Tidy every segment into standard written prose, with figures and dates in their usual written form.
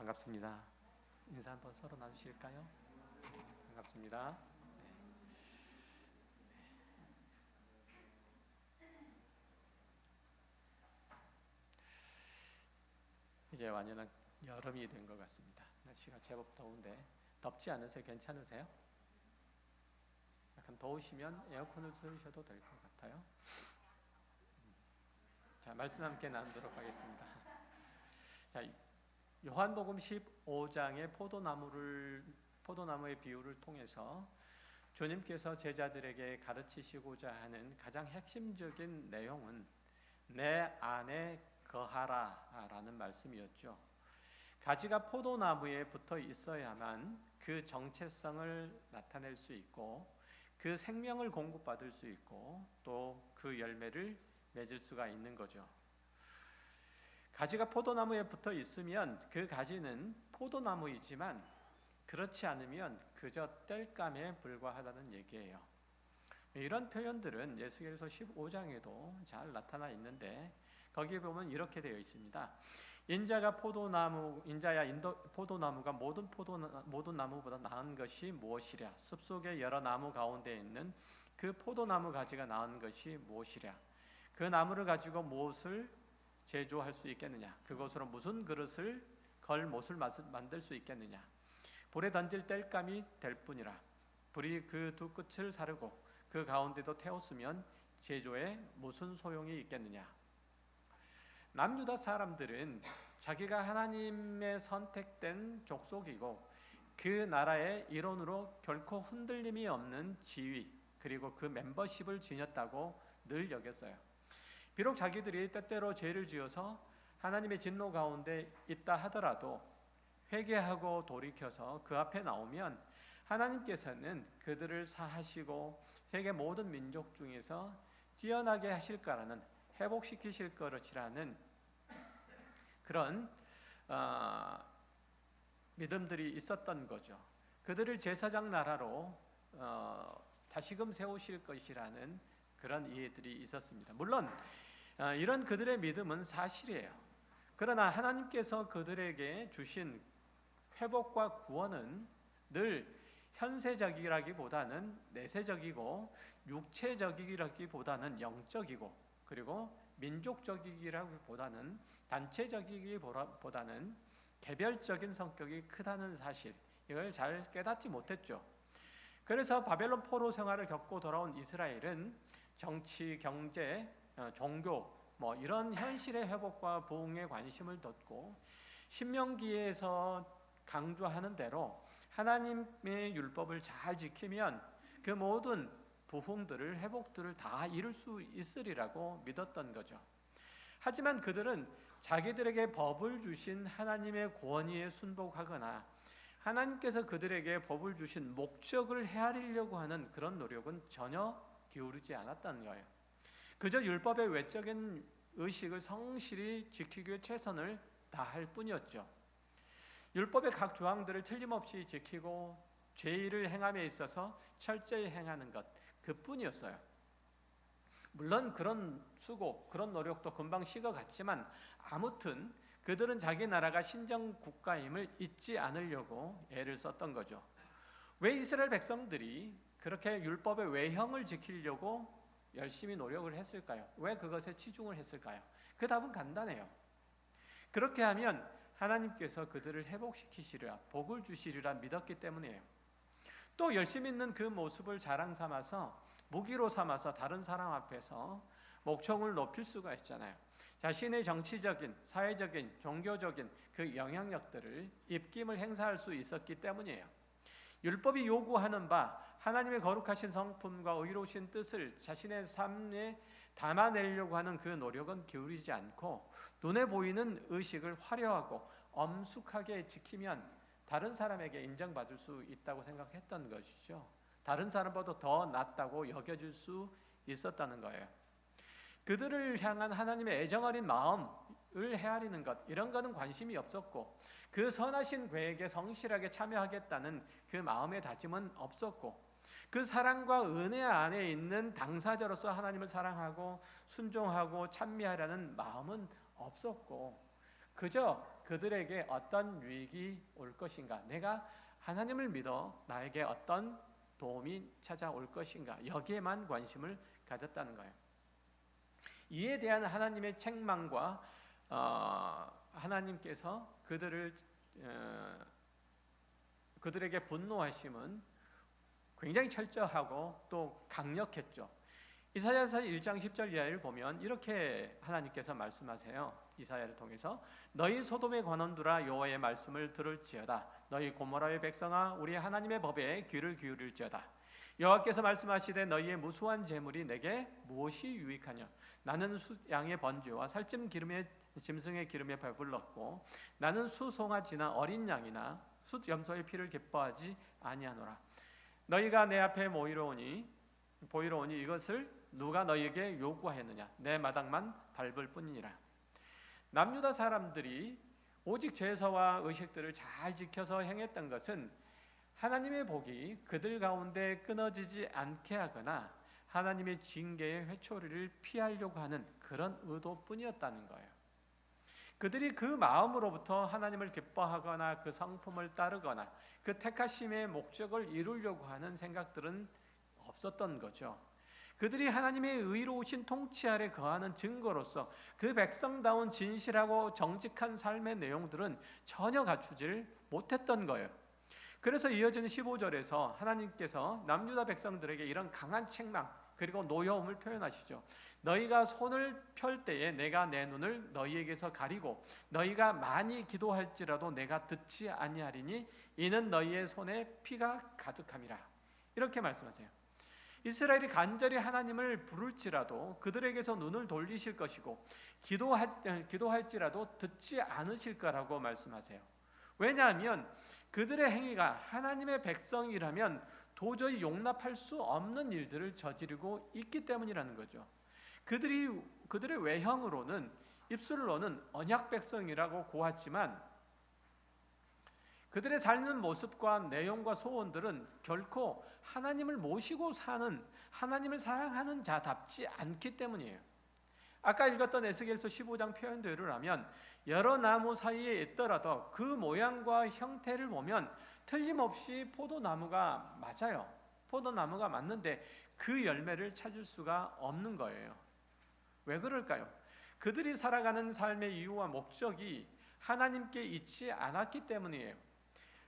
반갑습니다. 인사 한번 서로 나누실까요? 반갑습니다. 이제 완연한 여름이 된 것 같습니다. 날씨가 제법 더운데 덥지 않으세요? 괜찮으세요? 약간 더우시면 에어컨을 쓰셔도 될 것 같아요. 자, 말씀 함께 나누도록 하겠습니다. 자, 요한복음 15장의 포도나무의 비유를 통해서 주님께서 제자들에게 가르치시고자 하는 가장 핵심적인 내용은 내 안에 거하라 라는 말씀이었죠. 가지가 포도나무에 붙어 있어야만 그 정체성을 나타낼 수 있고 그 생명을 공급받을 수 있고 또 그 열매를 맺을 수가 있는 거죠. 가지가 포도나무에 붙어 있으면 그 가지는 포도나무이지만 그렇지 않으면 그저 땔감에 불과하다는 얘기예요. 이런 표현들은 예수께서 15장에도 잘 나타나 있는데 거기에 보면 이렇게 되어 있습니다. 인자야 포도나무가 모든 나무보다 나은 것이 무엇이랴? 숲속의 여러 나무 가운데 있는 그 포도나무 가지가 나은 것이 무엇이랴? 그 나무를 가지고 무엇을 제조할 수 있겠느냐? 그것으로 무슨 그릇을 못을 만들 수 있겠느냐? 불에 던질 땔감이 될 뿐이라. 불이 그 두 끝을 사르고 그 가운데도 태웠으면 제조에 무슨 소용이 있겠느냐? 남유다 사람들은 자기가 하나님의 선택된 족속이고 그 나라의 일원으로 결코 흔들림이 없는 지위 그리고 그 멤버십을 지녔다고 늘 여겼어요. 비록 자기들이 때때로 죄를 지어서 하나님의 진노 가운데 있다 하더라도 회개하고 돌이켜서 그 앞에 나오면 하나님께서는 그들을 사하시고 세계 모든 민족 중에서 뛰어나게 하실 거라는, 회복시키실 것이라는 그런 믿음들이 있었던 거죠. 그들을 제사장 나라로 다시금 세우실 것이라는 그런 이해들이 있었습니다. 물론 이런 그들의 믿음은 사실이에요. 그러나 하나님께서 그들에게 주신 회복과 구원은 늘 현세적이라기보다는 내세적이고 육체적이라기보다는 영적이고 그리고 민족적이라기보다는 단체적이기보다는 개별적인 성격이 크다는 사실, 이걸 잘 깨닫지 못했죠. 그래서 바벨론 포로 생활을 겪고 돌아온 이스라엘은 정치, 경제, 종교 이런 현실의 회복과 부흥에 관심을 뒀고 신명기에서 강조하는 대로 하나님의 율법을 잘 지키면 그 모든 부흥들을, 회복들을 다 이룰 수 있으리라고 믿었던 거죠. 하지만 그들은 자기들에게 법을 주신 하나님의 권위에 순복하거나 하나님께서 그들에게 법을 주신 목적을 헤아리려고 하는 그런 노력은 전혀 기울이지 않았다는 거예요. 그저 율법의 외적인 의식을 성실히 지키기 위해 최선을 다할 뿐이었죠. 율법의 각 조항들을 틀림없이 지키고 죄를 행함에 있어서 철저히 행하는 것, 그뿐이었어요. 물론 그런 수고, 그런 노력도 금방 식어갔지만 아무튼 그들은 자기 나라가 신정 국가임을 잊지 않으려고 애를 썼던 거죠. 왜 이스라엘 백성들이 그렇게 율법의 외형을 지키려고 열심히 노력을 했을까요? 왜 그것에 치중을 했을까요? 그 답은 간단해요. 그렇게 하면 하나님께서 그들을 회복시키시리라, 복을 주시리라 믿었기 때문이에요. 또 열심히 있는 그 모습을 자랑 삼아서, 무기로 삼아서 다른 사람 앞에서 목청을 높일 수가 있잖아요. 자신의 정치적인, 사회적인, 종교적인 그 영향력들을, 입김을 행사할 수 있었기 때문이에요. 율법이 요구하는 바 하나님의 거룩하신 성품과 의로우신 뜻을 자신의 삶에 담아내려고 하는 그 노력은 기울이지 않고 눈에 보이는 의식을 화려하고 엄숙하게 지키면 다른 사람에게 인정받을 수 있다고 생각했던 것이죠. 다른 사람보다 더 낫다고 여겨질 수 있었다는 거예요. 그들을 향한 하나님의 애정어린 마음을 헤아리는 것, 이런 거는 관심이 없었고 그 선하신 계획에 성실하게 참여하겠다는 그 마음의 다짐은 없었고 그 사랑과 은혜 안에 있는 당사자로서 하나님을 사랑하고 순종하고 찬미하라는 마음은 없었고 그저 그들에게 어떤 유익이 올 것인가, 내가 하나님을 믿어 나에게 어떤 도움이 찾아올 것인가, 여기에만 관심을 가졌다는 거예요. 이에 대한 하나님의 책망과 하나님께서 그들에게 분노하심은 굉장히 철저하고 또 강력했죠. 이사야서 1장 10절 이하를 보면 이렇게 하나님께서 말씀하세요. 이사야를 통해서 너희 소돔의 관원들아 여호와의 말씀을 들을지어다. 너희 고모라의 백성아 우리 하나님의 법에 귀를 기울일지어다. 여호와께서 말씀하시되 너희의 무수한 재물이 내게 무엇이 유익하냐. 나는 양의 번제와 살찜 기름에 짐승의 기름에 배불렀고 나는 수송아지나 어린 양이나 숫 염소의 피를 기뻐하지 아니하노라. 너희가 내 앞에 보이러 오니 이것을 누가 너희에게 요구하였느냐. 내 마당만 밟을 뿐이니라. 남유다 사람들이 오직 제사와 의식들을 잘 지켜서 행했던 것은 하나님의 복이 그들 가운데 끊어지지 않게 하거나 하나님의 징계의 회초리를 피하려고 하는 그런 의도뿐이었다는 거예요. 그들이 그 마음으로부터 하나님을 기뻐하거나 그 성품을 따르거나 그 택하심의 목적을 이루려고 하는 생각들은 없었던 거죠. 그들이 하나님의 의로우신 통치 아래 거하는 증거로서 그 백성다운 진실하고 정직한 삶의 내용들은 전혀 갖추질 못했던 거예요. 그래서 이어지는 15절에서 하나님께서 남유다 백성들에게 이런 강한 책망 그리고 노여움을 표현하시죠. 너희가 손을 펼 때에 내가 내 눈을 너희에게서 가리고 너희가 많이 기도할지라도 내가 듣지 아니하리니 이는 너희의 손에 피가 가득함이라. 이렇게 말씀하세요. 이스라엘이 간절히 하나님을 부를지라도 그들에게서 눈을 돌리실 것이고 기도할지라도 듣지 않으실 거라고 말씀하세요. 왜냐하면 그들의 행위가 하나님의 백성이라면 도저히 용납할 수 없는 일들을 저지르고 있기 때문이라는 거죠. 그들의 외형으로는 입술로는 언약 백성이라고 고하지만 그들의 삶는 모습과 내용과 소원들은 결코 하나님을 모시고 사는, 하나님을 사랑하는 자답지 않기 때문이에요. 아까 읽었던 에스겔서 15장 표현대로 하면 여러 나무 사이에 있더라도 그 모양과 형태를 보면 틀림없이 포도나무가 맞아요. 포도나무가 맞는데 그 열매를 찾을 수가 없는 거예요. 왜 그럴까요? 그들이 살아가는 삶의 이유와 목적이 하나님께 있지 않았기 때문이에요.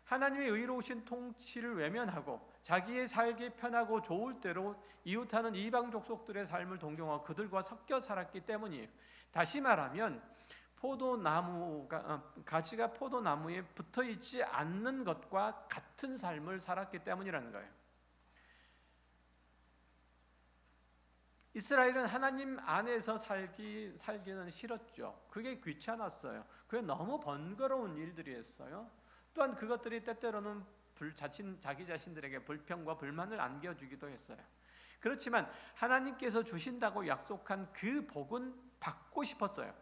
하나님의 의로우신 통치를 외면하고 자기의 살기 편하고 좋을 대로 이웃하는 이방 족속들의 삶을 동경하고 그들과 섞여 살았기 때문이에요. 다시 말하면 가지가 포도나무에 붙어 있지 않는 것과 같은 삶을 살았기 때문이라는 거예요. 이스라엘은 하나님 안에서 살기는 싫었죠. 그게 귀찮았어요. 그게 너무 번거로운 일들이었어요. 또한 그것들이 때때로는 자기 자신들에게 불평과 불만을 안겨주기도 했어요. 그렇지만 하나님께서 주신다고 약속한 그 복은 받고 싶었어요.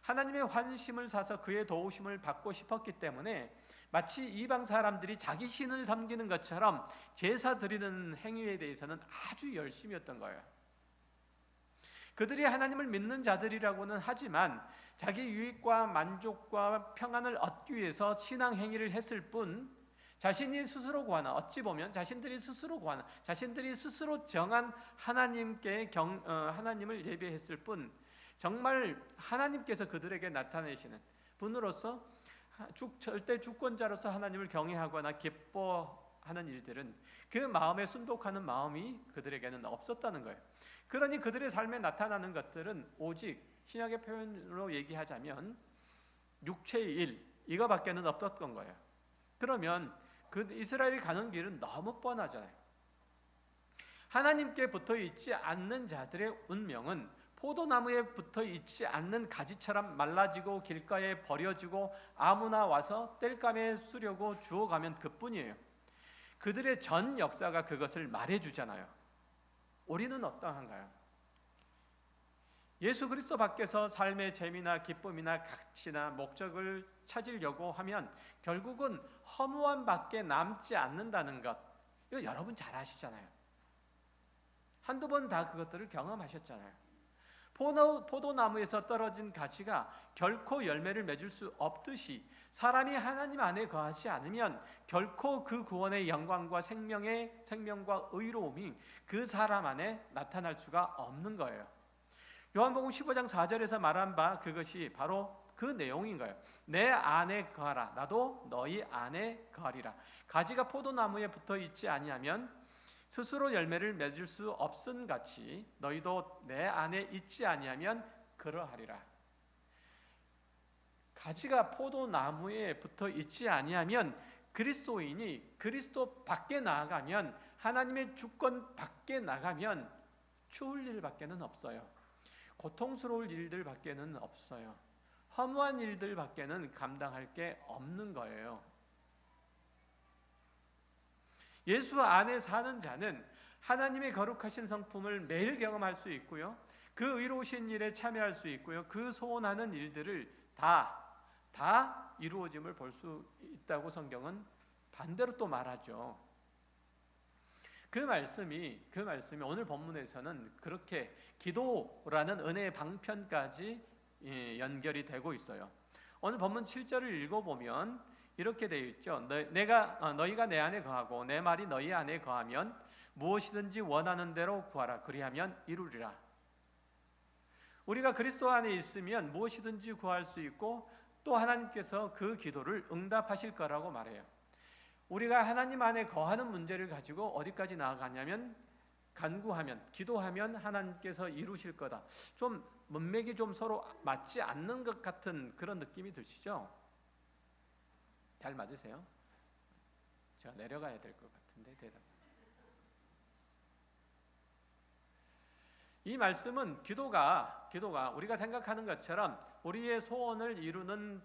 하나님의 환심을 사서 그의 도우심을 받고 싶었기 때문에 마치 이방 사람들이 자기 신을 섬기는 것처럼 제사 드리는 행위에 대해서는 아주 열심이었던 거예요. 그들이 하나님을 믿는 자들이라고는 하지만 자기 유익과 만족과 평안을 얻기 위해서 신앙 행위를 했을 뿐 자신이 스스로 구하는, 어찌 보면 자신들이 스스로 구하는, 자신들이 스스로 정한 하나님을 예배했을 뿐 정말 하나님께서 그들에게 나타내시는 분으로서 절대 주권자로서 하나님을 경외하거나 기뻐하는 일들은 그 마음에 순독하는 마음이 그들에게는 없었다는 거예요. 그러니 그들의 삶에 나타나는 것들은 오직 신약의 표현으로 얘기하자면 육체의 일, 이거밖에는 없었던 거예요. 그러면 그 이스라엘이 가는 길은 너무 뻔하잖아요. 하나님께 붙어 있지 않는 자들의 운명은 포도나무에 붙어 있지 않는 가지처럼 말라지고 길가에 버려지고 아무나 와서 땔감에 쓰려고 주워가면 그뿐이에요. 그들의 전 역사가 그것을 말해주잖아요. 우리는 어떠한가요? 예수 그리스도 밖에서 삶의 재미나 기쁨이나 가치나 목적을 찾으려고 하면 결국은 허무함 밖에 남지 않는다는 것, 이거 여러분 잘 아시잖아요. 한두 번 다 그것들을 경험하셨잖아요. 포도나무에서 떨어진 가지가 결코 열매를 맺을 수 없듯이 사람이 하나님 안에 거하지 않으면 결코 그 구원의 영광과 생명과 의로움이 그 사람 안에 나타날 수가 없는 거예요. 요한복음 15장 4절에서 말한 바 그것이 바로 그 내용인 거예요. 내 안에 거하라, 나도 너희 안에 거하리라. 가지가 포도나무에 붙어 있지 아니하면 스스로 열매를 맺을 수 없음 같이 너희도 내 안에 있지 아니하면 그러하리라. 가지가 포도나무에 붙어 있지 아니하면 그리스도인이 그리스도 밖에 나아가면, 하나님의 주권 밖에 나가면 추울 일밖에는 없어요. 고통스러울 일들밖에는 없어요. 허무한 일들밖에는 감당할 게 없는 거예요. 예수 안에 사는 자는 하나님의 거룩하신 성품을 매일 경험할 수 있고요, 그 의로우신 일에 참여할 수 있고요, 그 소원하는 일들을 다 이루어짐을 볼 수 있다고 성경은 반대로 또 말하죠. 그 말씀이 오늘 본문에서는 그렇게 기도라는 은혜의 방편까지 연결이 되고 있어요. 오늘 본문 7절을 읽어보면 이렇게 되어 있죠. 너희가 내 안에 거하고 내 말이 너희 안에 거하면 무엇이든지 원하는 대로 구하라. 그리하면 이루리라. 우리가 그리스도 안에 있으면 무엇이든지 구할 수 있고 또 하나님께서 그 기도를 응답하실 거라고 말해요. 우리가 하나님 안에 거하는 문제를 가지고 어디까지 나아가냐면 간구하면, 기도하면 하나님께서 이루실 거다. 좀 문맥이 좀 서로 맞지 않는 것 같은 그런 느낌이 드시죠? 잘 맞으세요? 제가 내려가야 될 것 같은데 대답. 이 말씀은 기도가 우리가 생각하는 것처럼 우리의 소원을 이루는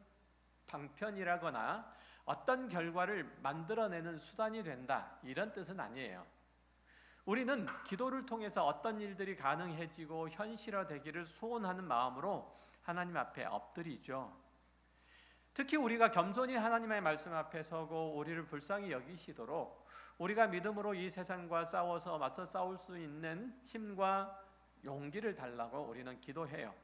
방편이라거나 어떤 결과를 만들어내는 수단이 된다, 이런 뜻은 아니에요. 우리는 기도를 통해서 어떤 일들이 가능해지고 현실화되기를 소원하는 마음으로 하나님 앞에 엎드리죠. 특히 우리가 겸손히 하나님의 말씀 앞에 서고 우리를 불쌍히 여기시도록 우리가 믿음으로 이 세상과 싸워서 맞서 싸울 수 있는 힘과 용기를 달라고 우리는 기도해요.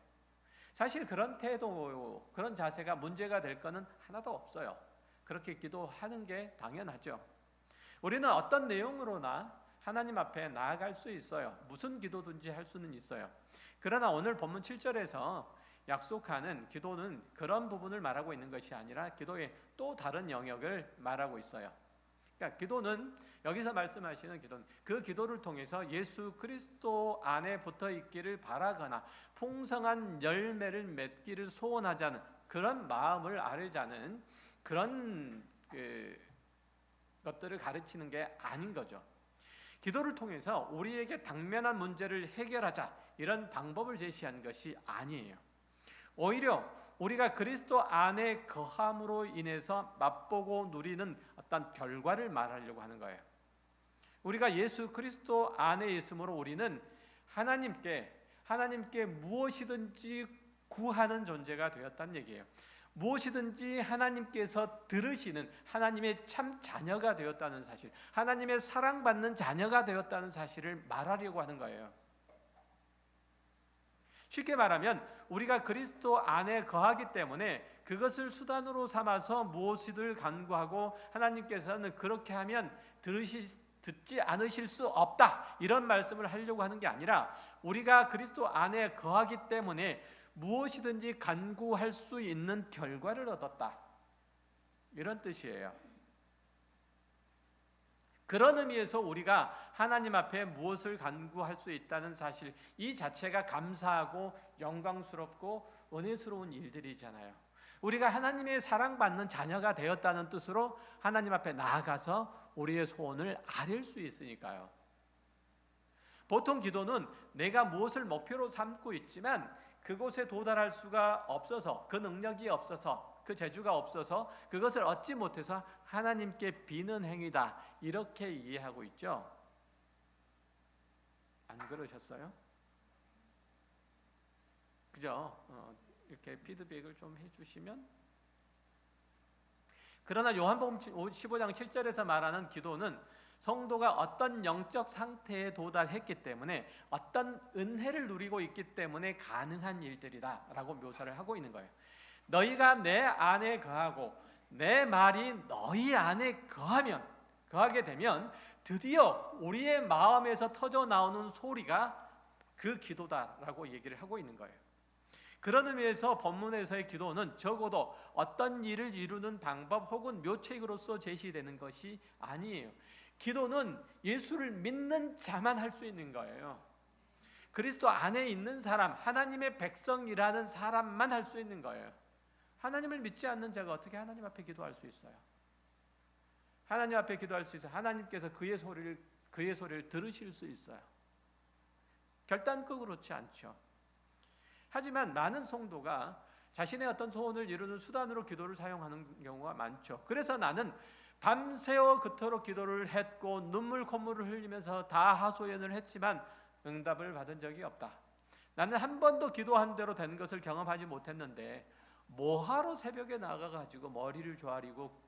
사실 그런 태도, 그런 자세가 문제가 될 거는 하나도 없어요. 그렇게 기도하는 게 당연하죠. 우리는 어떤 내용으로나 하나님 앞에 나아갈 수 있어요. 무슨 기도든지 할 수는 있어요. 그러나 오늘 본문 7절에서 약속하는 기도는 그런 부분을 말하고 있는 것이 아니라 기도의 또 다른 영역을 말하고 있어요. 그러니까 기도는, 여기서 말씀하시는 기도는 그 기도를 통해서 예수 그리스도 안에 붙어 있기를 바라거나 풍성한 열매를 맺기를 소원하자는 그런 마음을 아뢰자는 그런 것들을 가르치는 게 아닌 거죠. 기도를 통해서 우리에게 당면한 문제를 해결하자, 이런 방법을 제시한 것이 아니에요. 오히려 우리가 그리스도 안에 거함으로 인해서 맛보고 누리는 어떤 결과를 말하려고 하는 거예요. 우리가 예수 그리스도 안에 있으므로 우리는 하나님께 무엇이든지 구하는 존재가 되었다는 얘기예요. 무엇이든지 하나님께서 들으시는 하나님의 참 자녀가 되었다는 사실, 하나님의 사랑받는 자녀가 되었다는 사실을 말하려고 하는 거예요. 쉽게 말하면 우리가 그리스도 안에 거하기 때문에 그것을 수단으로 삼아서 무엇이든 간구하고 하나님께서는 그렇게 하면 듣지 않으실 수 없다, 이런 말씀을 하려고 하는 게 아니라 우리가 그리스도 안에 거하기 때문에 무엇이든지 간구할 수 있는 결과를 얻었다, 이런 뜻이에요. 그런 의미에서 우리가 하나님 앞에 무엇을 간구할 수 있다는 사실, 이 자체가 감사하고 영광스럽고 은혜스러운 일들이잖아요. 우리가 하나님의 사랑받는 자녀가 되었다는 뜻으로 하나님 앞에 나아가서 우리의 소원을 아뢰 수 있으니까요. 보통 기도는 내가 무엇을 목표로 삼고 있지만 그곳에 도달할 수가 없어서, 그 능력이 없어서, 그 재주가 없어서 그것을 얻지 못해서 하나님께 비는 행위다, 이렇게 이해하고 있죠. 안 그러셨어요? 그죠? 이렇게 피드백을 좀 해주시면. 그러나 요한복음 15장 7절에서 말하는 기도는 성도가 어떤 영적 상태에 도달했기 때문에 어떤 은혜를 누리고 있기 때문에 가능한 일들이다라고 묘사를 하고 있는 거예요. 너희가 내 안에 거하고 내 말이 너희 안에 거하게 되면 드디어 우리의 마음에서 터져 나오는 소리가 그 기도다라고 얘기를 하고 있는 거예요. 그런 의미에서 본문에서의 기도는 적어도 어떤 일을 이루는 방법 혹은 묘책으로서 제시되는 것이 아니에요. 기도는 예수를 믿는 자만 할 수 있는 거예요. 그리스도 안에 있는 사람, 하나님의 백성이라는 사람만 할 수 있는 거예요. 하나님을 믿지 않는 자가 어떻게 하나님 앞에 기도할 수 있어요? 하나님 앞에 기도할 수 있어요. 하나님께서 그의 소리를 들으실 수 있어요. 결단코 그렇지 않죠. 하지만 많은 성도가 자신의 어떤 소원을 이루는 수단으로 기도를 사용하는 경우가 많죠. 그래서 나는 밤새워 그토록 기도를 했고 눈물 콧물을 흘리면서 다 하소연을 했지만 응답을 받은 적이 없다. 나는 한 번도 기도한 대로 된 것을 경험하지 못했는데 뭐하러 새벽에 나가가지고 머리를 조아리고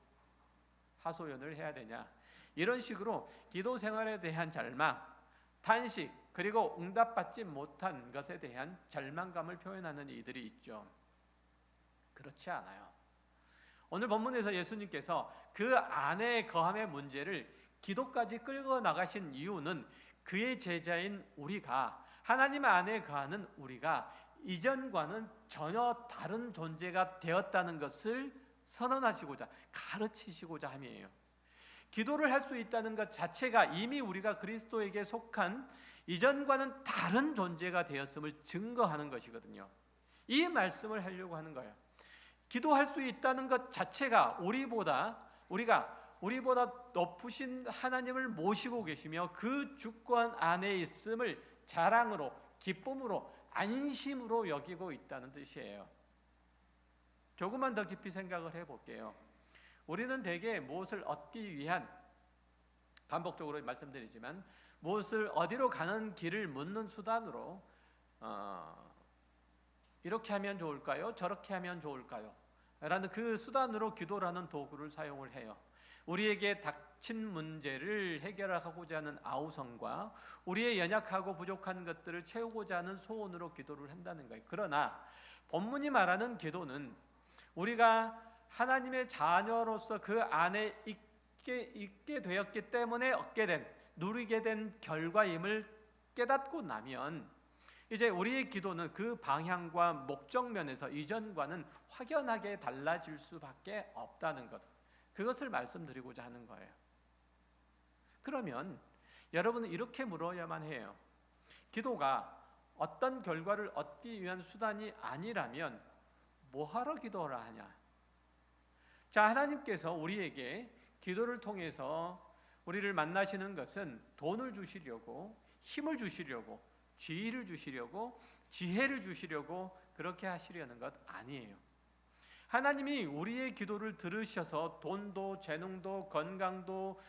하소연을 해야 되냐. 이런 식으로 기도 생활에 대한 절망, 탄식, 그리고 응답받지 못한 것에 대한 절망감을 표현하는 이들이 있죠. 그렇지 않아요. 오늘 본문에서 예수님께서 그 안에 거함의 문제를 기도까지 끌고 나가신 이유는 그의 제자인 우리가, 하나님 안에 거하는 우리가 이전과는 전혀 다른 존재가 되었다는 것을 선언하시고자, 가르치시고자 함이에요. 기도를 할 수 있다는 것 자체가 이미 우리가 그리스도에게 속한 이전과는 다른 존재가 되었음을 증거하는 것이거든요. 이 말씀을 하려고 하는 거예요. 기도할 수 있다는 것 자체가 우리보다 높으신 하나님을 모시고 계시며 그 주권 안에 있음을 자랑으로, 기쁨으로, 안심으로 여기고 있다는 뜻이에요. 조금만 더 깊이 생각을 해볼게요. 우리는 대개 무엇을 얻기 위한, 반복적으로 말씀드리지만 무엇을 어디로 가는 길을 묻는 수단으로 이렇게 하면 좋을까요? 저렇게 하면 좋을까요? 라는 그 수단으로 기도라는 도구를 사용을 해요. 우리에게 닥친 문제를 해결하고자 하는 아우성과 우리의 연약하고 부족한 것들을 채우고자 하는 소원으로 기도를 한다는 거예요. 그러나 본문이 말하는 기도는 우리가 하나님의 자녀로서 그 안에 있게 되었기 때문에 얻게 된, 누리게 된 결과임을 깨닫고 나면 이제 우리의 기도는 그 방향과 목적 면에서 이전과는 확연하게 달라질 수밖에 없다는 것, 그것을 말씀드리고자 하는 거예요. 그러면 여러분은 이렇게 물어야만 해요. 기도가 어떤 결과를 얻기 위한 수단이 아니라면 뭐하러 기도를 하냐? 자, 하나님께서 우리에게 기도를 통해서 우리를 만나시는 것은 돈을 주시려고, 힘을 주시려고, 지위를 주시려고, 지혜를 주시려고 그렇게 하시려는 것 아니에요. 하나님이 우리의 기도를 들으셔서 돈도, 재능도, 건강도,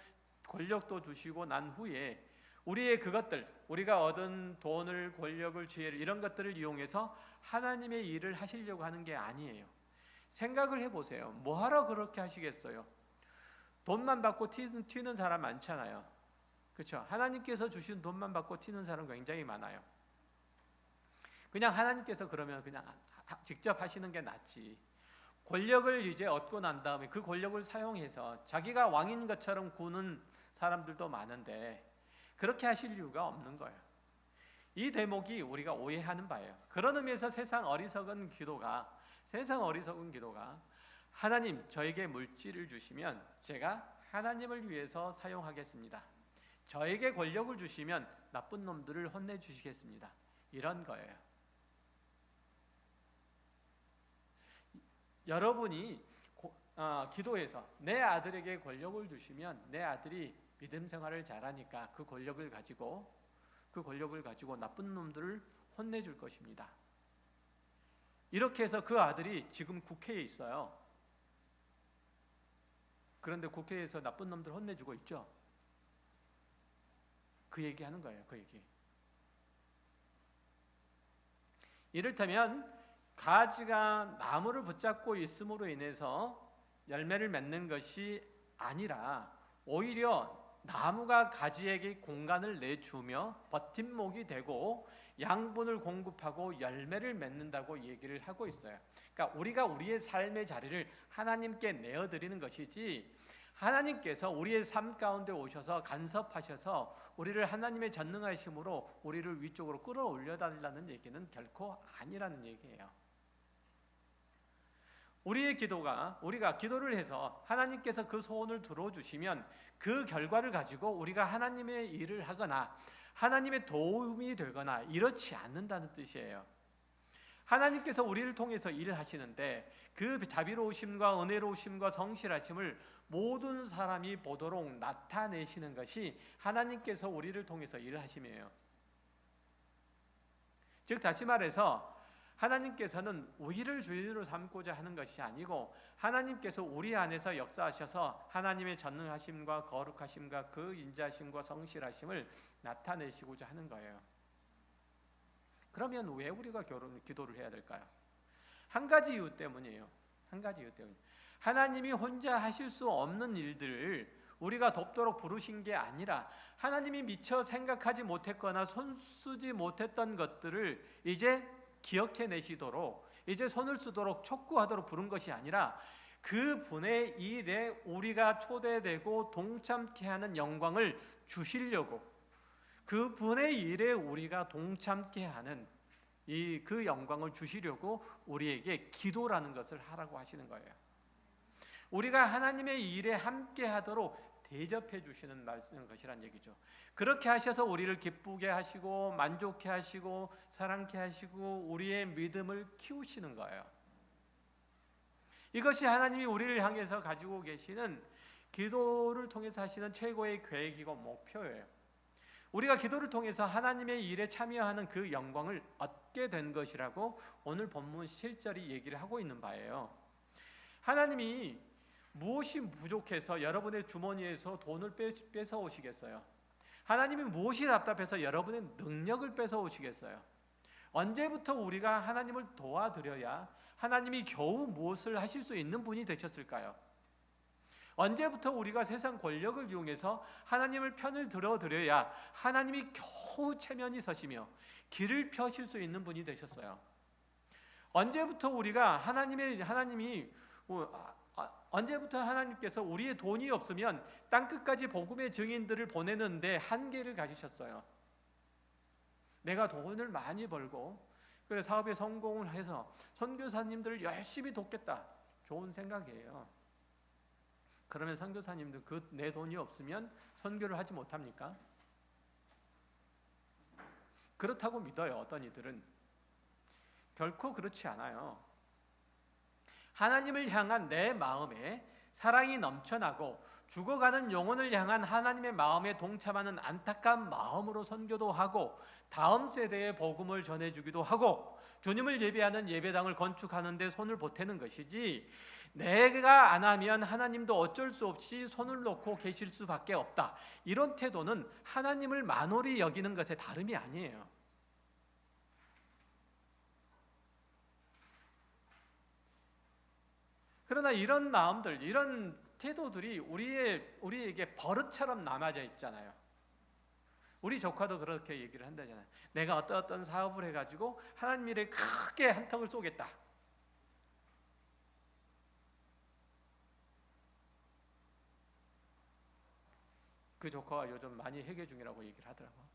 권력도 주시고 난 후에 우리의 그것들, 우리가 얻은 돈을, 권력을, 지혜를, 이런 것들을 이용해서 하나님의 일을 하시려고 하는 게 아니에요. 생각을 해보세요. 뭐하러 그렇게 하시겠어요? 돈만 받고 튀는 사람 많잖아요. 그렇죠? 하나님께서 주신 돈만 받고 튀는 사람 굉장히 많아요. 그냥 하나님께서 그러면 그냥 직접 하시는 게 낫지. 권력을 이제 얻고 난 다음에 그 권력을 사용해서 자기가 왕인 것처럼 구는 사람들도 많은데 그렇게 하실 이유가 없는 거예요. 이 대목이 우리가 오해하는 바예요. 그런 의미에서 세상 어리석은 기도가 하나님, 저에게 물질을 주시면 제가 하나님을 위해서 사용하겠습니다. 저에게 권력을 주시면 나쁜 놈들을 혼내주시겠습니다. 이런 거예요. 여러분이 기도해서 내 아들에게 권력을 주시면 내 아들이 믿음 생활을 잘하니까 그 권력을 가지고 나쁜 놈들을 혼내줄 것입니다. 이렇게 해서 그 아들이 지금 국회에 있어요. 그런데 국회에서 나쁜 놈들 혼내주고 있죠. 그 얘기하는 거예요. 그 얘기. 이를테면 가지가 나무를 붙잡고 있음으로 인해서 열매를 맺는 것이 아니라 오히려 나무가 가지에게 공간을 내주며 버팀목이 되고 양분을 공급하고 열매를 맺는다고 얘기를 하고 있어요. 그러니까 우리가 우리의 삶의 자리를 하나님께 내어드리는 것이지, 하나님께서 우리의 삶 가운데 오셔서 간섭하셔서 우리를 하나님의 전능하심으로 우리를 위쪽으로 끌어올려 달라는 얘기는 결코 아니라는 얘기예요. 우리의 기도가, 우리가 기도를 해서 하나님께서 그 소원을 들어주시면 그 결과를 가지고 우리가 하나님의 일을 하거나 하나님의 도움이 되거나 이렇지 않는다는 뜻이에요. 하나님께서 우리를 통해서 일을 하시는데 그 자비로우심과 은혜로우심과 성실하심을 모든 사람이 보도록 나타내시는 것이 하나님께서 우리를 통해서 일을 하심이에요. 즉 다시 말해서 하나님께서는 우리를 주인으로 삼고자 하는 것이 아니고 하나님께서 우리 안에서 역사하셔서 하나님의 전능하심과 거룩하심과 그 인자심과 성실하심을 나타내시고자 하는 거예요. 그러면 왜 우리가 기도를 해야 될까요? 한 가지 이유 때문이에요. 한 가지 이유 때문에. 하나님이 혼자 하실 수 없는 일들을 우리가 돕도록 부르신 게 아니라 하나님이 미처 생각하지 못했거나 손쓰지 못했던 것들을 이제 기억해내시도록, 이제 손을 쓰도록 촉구하도록 부른 것이 아니라 그분의 일에 우리가 초대되고 동참케 하는 영광을 주시려고, 그분의 일에 우리가 동참케 하는 그 영광을 주시려고 우리에게 기도라는 것을 하라고 하시는 거예요. 우리가 하나님의 일에 함께 하도록 대접해 주시는 말씀 것이란 얘기죠. 그렇게 하셔서 우리를 기쁘게 하시고 만족해 하시고 사랑케 하시고 우리의 믿음을 키우시는 거예요. 이것이 하나님이 우리를 향해서 가지고 계시는 기도를 통해서 하시는 최고의 계획이고 목표예요. 우리가 기도를 통해서 하나님의 일에 참여하는 그 영광을 얻게 된 것이라고 오늘 본문 7절이 얘기를 하고 있는 바예요. 하나님이 무엇이 부족해서 여러분의 주머니에서 돈을 뺏어 오시겠어요? 하나님이 무엇이 답답해서 여러분의 능력을 뺏어 오시겠어요? 언제부터 우리가 하나님을 도와드려야 하나님이 겨우 무엇을 하실 수 있는 분이 되셨을까요? 언제부터 우리가 세상 권력을 이용해서 하나님을 편을 들어드려야 하나님이 겨우 체면이 서시며 길을 펴실 수 있는 분이 되셨어요? 언제부터 우리가 언제부터 하나님께서 우리의 돈이 없으면 땅끝까지 복음의 증인들을 보내는데 한계를 가지셨어요? 내가 돈을 많이 벌고 그래 사업에 성공을 해서 선교사님들을 열심히 돕겠다, 좋은 생각이에요. 그러면 선교사님들 내 돈이 없으면 선교를 하지 못합니까? 그렇다고 믿어요. 어떤 이들은. 결코 그렇지 않아요. 하나님을 향한 내 마음에 사랑이 넘쳐나고 죽어가는 영혼을 향한 하나님의 마음에 동참하는 안타까운 마음으로 선교도 하고 다음 세대에 복음을 전해주기도 하고 주님을 예배하는 예배당을 건축하는 데 손을 보태는 것이지, 내가 안 하면 하나님도 어쩔 수 없이 손을 놓고 계실 수밖에 없다, 이런 태도는 하나님을 만홀히 여기는 것에 다름이 아니에요. 그러나 이런 마음들, 이런 태도들이 우리에게 버릇처럼 남아져 있잖아요. 우리 조카도 그렇게 얘기를 한다잖아요. 내가 어떤 사업을 해가지고 하나님 일에 크게 한턱을 쏘겠다. 그 조카가 요즘 많이 회개 중이라고 얘기를 하더라고요.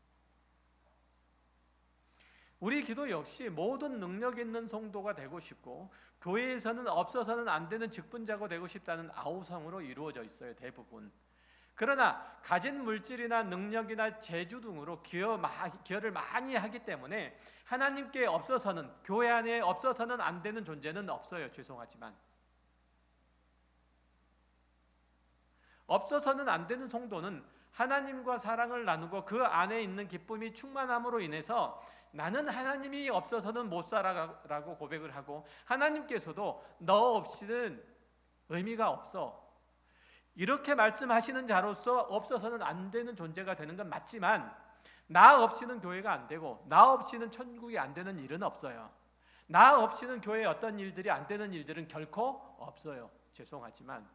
우리 기도 역시 모든 능력 있는 성도가 되고 싶고 교회에서는 없어서는 안 되는 직분자가 되고 싶다는 아우성으로 이루어져 있어요, 대부분. 그러나 가진 물질이나 능력이나 재주 등으로 기여를 많이 하기 때문에 하나님께 없어서는, 교회 안에 없어서는 안 되는 존재는 없어요. 죄송하지만 없어서는 안 되는 성도는 하나님과 사랑을 나누고 그 안에 있는 기쁨이 충만함으로 인해서 나는 하나님이 없어서는 못 살아라고 고백을 하고, 하나님께서도 너 없이는 의미가 없어, 이렇게 말씀하시는 자로서 없어서는 안 되는 존재가 되는 건 맞지만, 나 없이는 교회가 안 되고 나 없이는 천국이 안 되는 일은 없어요. 나 없이는 교회에 어떤 일들이 안 되는 일들은 결코 없어요. 죄송하지만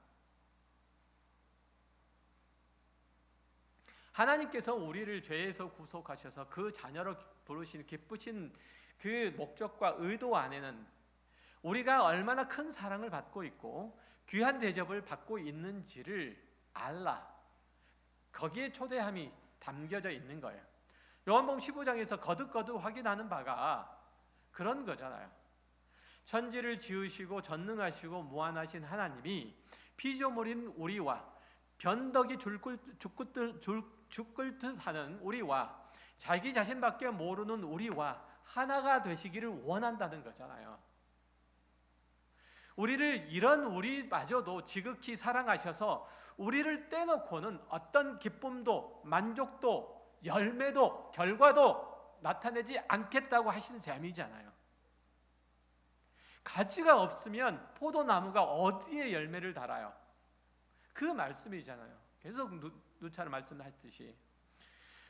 하나님께서 우리를 죄에서 구속하셔서 그 자녀로 부르신 기쁘신 그 목적과 의도 안에는 우리가 얼마나 큰 사랑을 받고 있고 귀한 대접을 받고 있는지를 알라, 거기에 초대함이 담겨져 있는 거예요. 요한복음 15장에서 거듭거듭 확인하는 바가 그런 거잖아요. 천지를 지으시고 전능하시고 무한하신 하나님이 피조물인 우리와 변덕이 죽을 듯 하는 우리와 자기 자신밖에 모르는 우리와 하나가 되시기를 원한다는 거잖아요. 우리를 이런 우리마저도 지극히 사랑하셔서 우리를 떼놓고는 어떤 기쁨도 만족도 열매도 결과도 나타내지 않겠다고 하시는 셈이잖아요. 가지가 없으면 포도나무가 어디에 열매를 달아요? 그 말씀이잖아요. 계속 누차를 말씀하셨듯이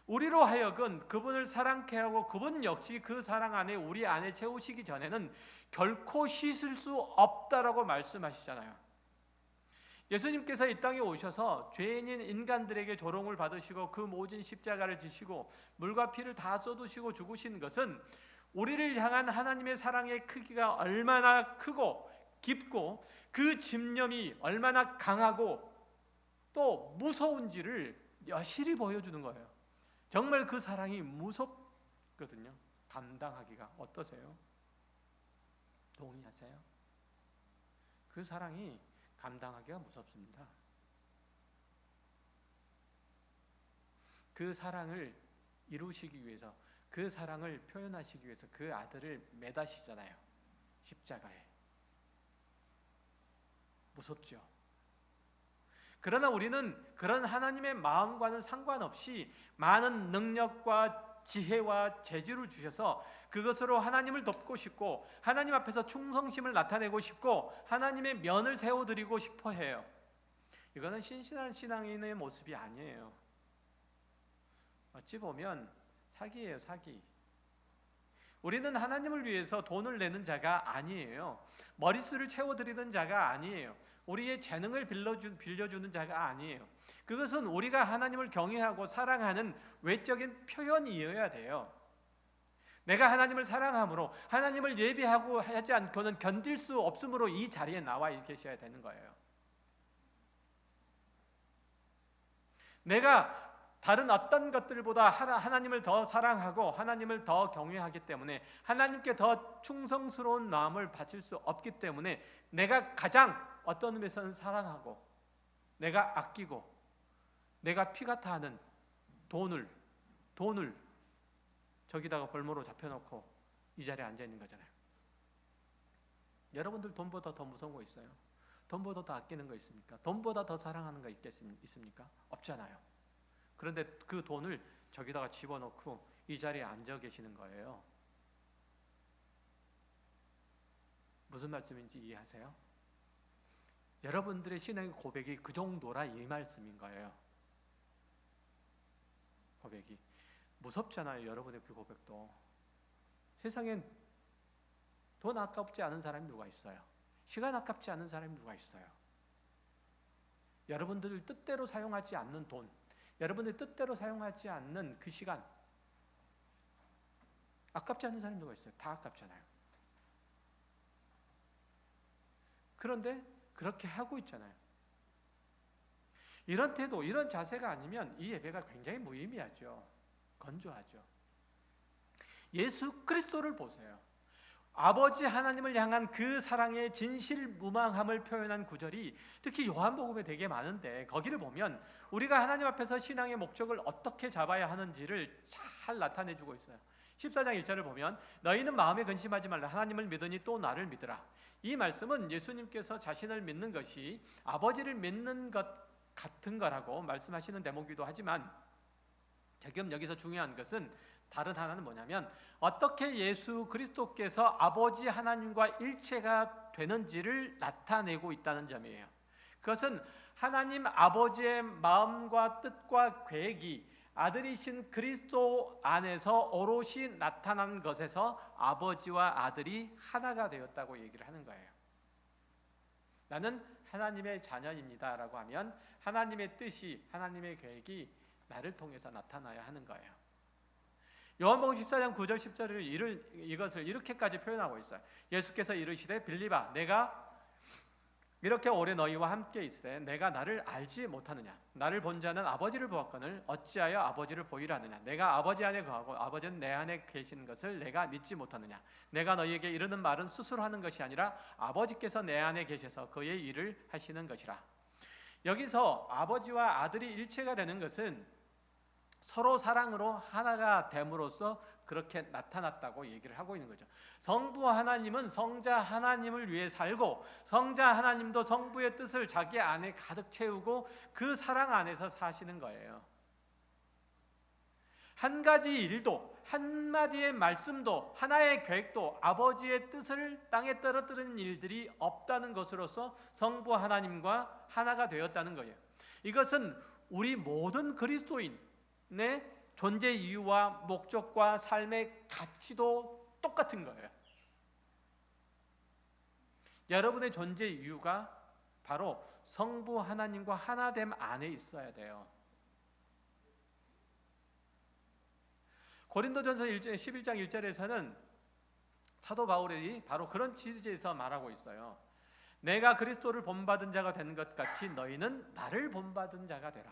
우리로 하여금 그분을 사랑케 하고 그분 역시 그 사랑 안에 우리 안에 채우시기 전에는 결코 씻을 수 없다라고 말씀하시잖아요. 예수님께서 이 땅에 오셔서 죄인인 인간들에게 조롱을 받으시고 그 모진 십자가를 지시고 물과 피를 다 쏟으시고 죽으신 것은 우리를 향한 하나님의 사랑의 크기가 얼마나 크고 깊고 그 집념이 얼마나 강하고 또 무서운지를 여실히 보여주는 거예요. 정말 그 사랑이 무섭거든요. 감당하기가. 어떠세요? 동의하세요? 그 사랑이 감당하기가 무섭습니다. 그 사랑을 이루시기 위해서, 그 사랑을 표현하시기 위해서 그 아들을 매다시잖아요. 십자가에. 무섭죠. 그러나 우리는 그런 하나님의 마음과는 상관없이 많은 능력과 지혜와 재주를 주셔서 그것으로 하나님을 돕고 싶고 하나님 앞에서 충성심을 나타내고 싶고 하나님의 면을 세워드리고 싶어 해요. 이거는 신실한 신앙인의 모습이 아니에요. 어찌 보면 사기예요, 사기. 우리는 하나님을 위해서 돈을 내는 자가 아니에요. 머릿수를 채워드리는 자가 아니에요. 우리의 재능을 빌려주는 자가 아니에요. 그것은 우리가 하나님을 경외하고 사랑하는 외적인 표현이어야 돼요. 내가 하나님을 사랑함으로 하나님을 예배하고 하지 않고는 견딜 수 없으므로 이 자리에 나와 계셔야 되는 거예요. 내가 다른 어떤 것들보다 하나님을 더 사랑하고 하나님을 더 경외하기 때문에 하나님께 더 충성스러운 마음을 바칠 수 없기 때문에 내가 가장 어떤 의미에서는 사랑하고 내가 아끼고 내가 피가 타는 돈을 저기다가 볼모로 잡혀놓고 이 자리에 앉아 있는 거잖아요. 여러분들 돈보다 더 무서운 거 있어요? 돈보다 더 아끼는 거 있습니까? 돈보다 더 사랑하는 거 있습니까? 없잖아요. 그런데 그 돈을 저기다가 집어넣고 이 자리에 앉아 계시는 거예요. 무슨 말씀인지 이해하세요? 여러분들의 신앙의 고백이 그 정도라 이 말씀인 거예요. 고백이 무섭잖아요. 여러분의 그 고백도. 세상엔 돈 아깝지 않은 사람이 누가 있어요? 시간 아깝지 않은 사람이 누가 있어요? 여러분들을 뜻대로 사용하지 않는 돈, 여러분의 뜻대로 사용하지 않는 그 시간, 아깝지 않은 사람이 누가 있어요? 다 아깝잖아요. 그런데 그렇게 하고 있잖아요. 이런 태도, 이런 자세가 아니면 이 예배가 굉장히 무의미하죠. 건조하죠. 예수 그리스도를 보세요. 아버지 하나님을 향한 그 사랑의 진실무망함을 표현한 구절이 특히 요한복음에 되게 많은데 거기를 보면 우리가 하나님 앞에서 신앙의 목적을 어떻게 잡아야 하는지를 잘 나타내주고 있어요. 14장 1절을 보면 너희는 마음에 근심하지 말라. 하나님을 믿으니 또 나를 믿으라. 이 말씀은 예수님께서 자신을 믿는 것이 아버지를 믿는 것 같은 거라고 말씀하시는 대목이기도 하지만 지금 여기서 중요한 것은 다른 하나는 뭐냐면 어떻게 예수 그리스도께서 아버지 하나님과 일체가 되는지를 나타내고 있다는 점이에요. 그것은 하나님 아버지의 마음과 뜻과 계획이 아들이신 그리스도 안에서 오롯이 나타난 것에서 아버지와 아들이 하나가 되었다고 얘기를 하는 거예요. 나는 하나님의 자녀입니다 라고 하면 하나님의 뜻이, 하나님의 계획이 나를 통해서 나타나야 하는 거예요. 요한복음 14장 9절 10절을 이것을 이렇게까지 표현하고 있어요. 예수께서 이르시되 빌립아 내가 이렇게 오래 너희와 함께 있으되 내가 나를 알지 못하느냐. 나를 본 자는 아버지를 보았거늘 어찌하여 아버지를 보이라 하느냐. 내가 아버지 안에 거하고 아버지는 내 안에 계신 것을 내가 믿지 못하느냐. 내가 너희에게 이르는 말은 스스로 하는 것이 아니라 아버지께서 내 안에 계셔서 그의 일을 하시는 것이라. 여기서 아버지와 아들이 일체가 되는 것은 서로 사랑으로 하나가 됨으로써 그렇게 나타났다고 얘기를 하고 있는 거죠. 성부 하나님은 성자 하나님을 위해 살고 성자 하나님도 성부의 뜻을 자기 안에 가득 채우고 그 사랑 안에서 사시는 거예요. 한 가지 일도, 한마디의 말씀도, 하나의 계획도 아버지의 뜻을 땅에 떨어뜨리는 일들이 없다는 것으로서 성부 하나님과 하나가 되었다는 거예요. 이것은 우리 모든 그리스도인의 존재 이유와 목적과 삶의 가치도 똑같은 거예요. 여러분의 존재 이유가 바로 성부 하나님과 하나됨 안에 있어야 돼요. 고린도전서 11장 1절에서는 사도 바울이 바로 그런 취지에서 말하고 있어요. 내가 그리스도를 본받은 자가 된 것 같이 너희는 나를 본받은 자가 되라.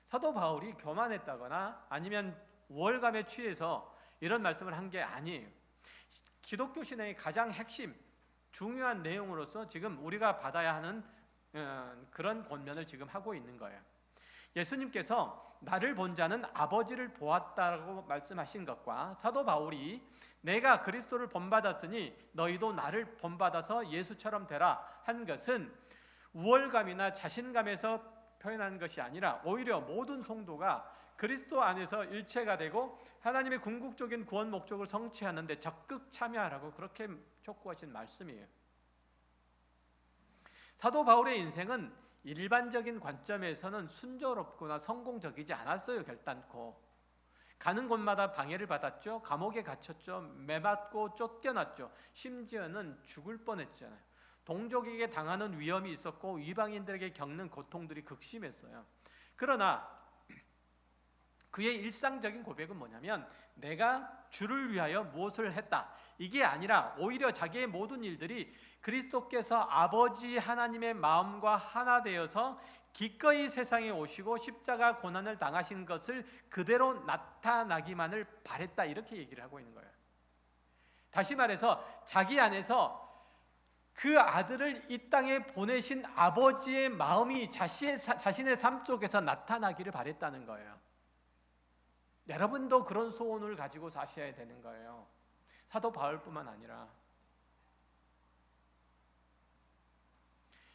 사도 바울이 교만했다거나 아니면 우월감에 취해서 이런 말씀을 한 게 아니에요. 기독교 신앙의 가장 핵심, 중요한 내용으로서 지금 우리가 받아야 하는 그런 권면을 지금 하고 있는 거예요. 예수님께서 나를 본 자는 아버지를 보았다라고 말씀하신 것과 사도 바울이 내가 그리스도를 본받았으니 너희도 나를 본받아서 예수처럼 되라 한 것은 우월감이나 자신감에서 표현한 것이 아니라 오히려 모든 성도가 그리스도 안에서 일체가 되고 하나님의 궁극적인 구원 목적을 성취하는 데 적극 참여하라고 그렇게 촉구하신 말씀이에요. 사도 바울의 인생은 일반적인 관점에서는 순조롭거나 성공적이지 않았어요. 결단코 가는 곳마다 방해를 받았죠. 감옥에 갇혔죠. 매맞고 쫓겨났죠. 심지어는 죽을 뻔했잖아요. 동족에게 당하는 위험이 있었고 이방인들에게 겪는 고통들이 극심했어요. 그러나 그의 일상적인 고백은 뭐냐면 내가 주를 위하여 무엇을 했다 이게 아니라 오히려 자기의 모든 일들이 그리스도께서 아버지 하나님의 마음과 하나 되어서 기꺼이 세상에 오시고 십자가 고난을 당하신 것을 그대로 나타나기만을 바랬다 이렇게 얘기를 하고 있는 거예요. 다시 말해서 자기 안에서 그 아들을 이 땅에 보내신 아버지의 마음이 자신의 삶 속에서 나타나기를 바랬다는 거예요. 여러분도 그런 소원을 가지고 사셔야 되는 거예요. 사도 바울뿐만 아니라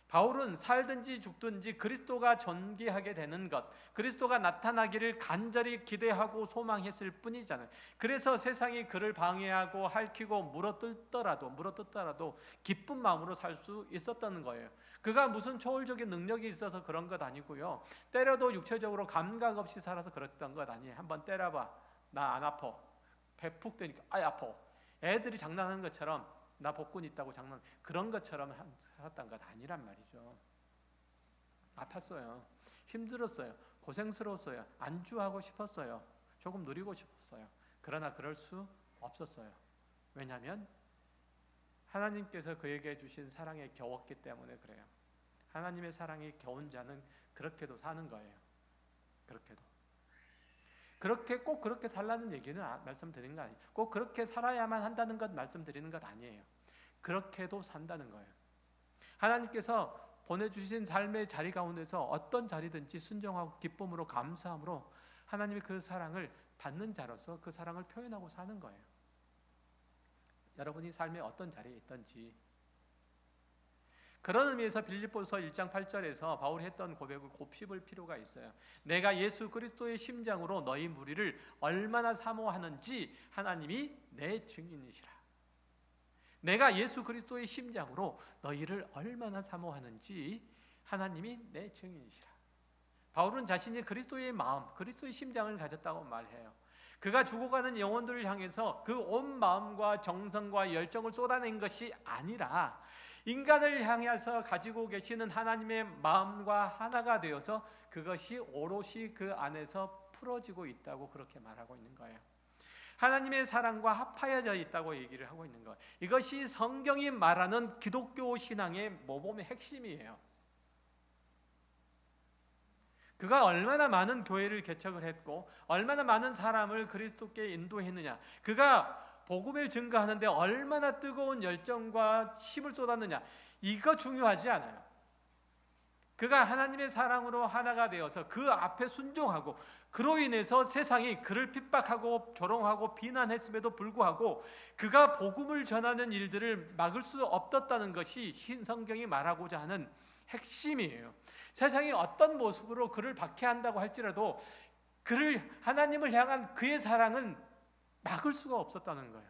바울은 살든지 죽든지 그리스도가 존귀하게 되는 것, 그리스도가 나타나기를 간절히 기대하고 소망했을 뿐이잖아요. 그래서 세상이 그를 방해하고 핥히고 물어뜯더라도 기쁜 마음으로 살 수 있었다는 거예요. 그가 무슨 초월적인 능력이 있어서 그런 것 아니고요. 때려도 육체적으로 감각 없이 살아서 그랬던 것 아니에요. 한번 때려봐, 나 안 아파. 배 푹 뜨니까 아파. 애들이 장난하는 것처럼 나 복근 있다고 장난 그런 것처럼 살았던 것 아니란 말이죠. 아팠어요. 힘들었어요. 고생스러웠어요. 안주하고 싶었어요. 조금 누리고 싶었어요. 그러나 그럴 수 없었어요. 왜냐하면 하나님께서 그에게 주신 사랑에 겨웠기 때문에 그래요. 하나님의 사랑이 겨운 자는 그렇게도 사는 거예요. 그렇게 꼭 그렇게 살라는 얘기는 말씀드리는 거 아니에요. 꼭 그렇게 살아야만 한다는 것 말씀드리는 것 아니에요. 그렇게도 산다는 거예요. 하나님께서 보내주신 삶의 자리 가운데서 어떤 자리든지 순종하고 기쁨으로 감사함으로 하나님의 그 사랑을 받는 자로서 그 사랑을 표현하고 사는 거예요. 여러분이 삶의 어떤 자리에 있든지 그런 의미에서 빌립보서 1장 8절에서 바울이 했던 고백을 곱씹을 필요가 있어요. 내가 예수 그리스도의 심장으로 너희 무리를 얼마나 사모하는지 하나님이 내 증인이시라. 내가 예수 그리스도의 심장으로 너희를 얼마나 사모하는지 하나님이 내 증인이시라. 바울은 자신이 그리스도의 마음, 그리스도의 심장을 가졌다고 말해요. 그가 죽어가는 영혼들을 향해서 그 온 마음과 정성과 열정을 쏟아낸 것이 아니라 인간을 향해서 가지고 계시는 하나님의 마음과 하나가 되어서 그것이 오롯이 그 안에서 풀어지고 있다고 그렇게 말하고 있는 거예요. 하나님의 사랑과 합하여져 있다고 얘기를 하고 있는 거예요. 이것이 성경이 말하는 기독교 신앙의 모범의 핵심이에요. 그가 얼마나 많은 교회를 개척을 했고 얼마나 많은 사람을 그리스도께 인도했느냐, 그가 복음을 증거하는데 얼마나 뜨거운 열정과 힘을 쏟았느냐, 이거 중요하지 않아요. 그가 하나님의 사랑으로 하나가 되어서 그 앞에 순종하고 그로 인해서 세상이 그를 핍박하고 조롱하고 비난했음에도 불구하고 그가 복음을 전하는 일들을 막을 수 없었다는 것이 신성경이 말하고자 하는 핵심이에요. 세상이 어떤 모습으로 그를 박해한다고 할지라도 그를, 하나님을 향한 그의 사랑은 막을 수가 없었다는 거예요.